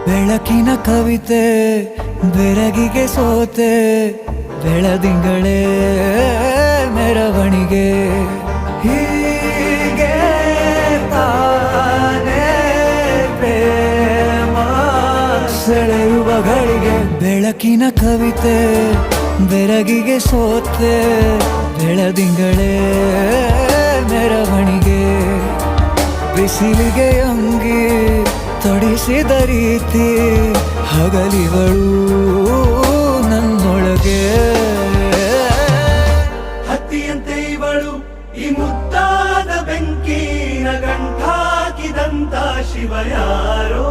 ಬೆಳಕಿನ ಕವಿತೆ ಬೆರಗಿಗೆ ಸೋತೆ, ಬೆಳದಿಂಗಳೇ ಮೆರವಣಿಗೆ. ಹೀಗೆ ತಾನೇ ಪ್ರೇಮ ಸೆಳೆಯುವ ಗಳಿಗೆ. ಬೆಳಕಿನ ಕವಿತೆ ಬೆರಗಿಗೆ ಸೋತೆ, ಬೆಳದಿಂಗಳೇ ಮೆರವಣಿಗೆ. ಬಿಸಿಲಿಗೆ ಅಂಗಿ ತೊಡಿಸಿದ ರೀತಿ ಹಗಲಿಗಳು ನನ್ನೊಳಗೆ. ಹತ್ತಿಯಂತೆ ಇವಳು ಈ ಮುದ್ದಾದ ಬೆಂಕಿನ ಗಂಟಾಕಿದಂತ ಶಿವ ಯಾರೋ.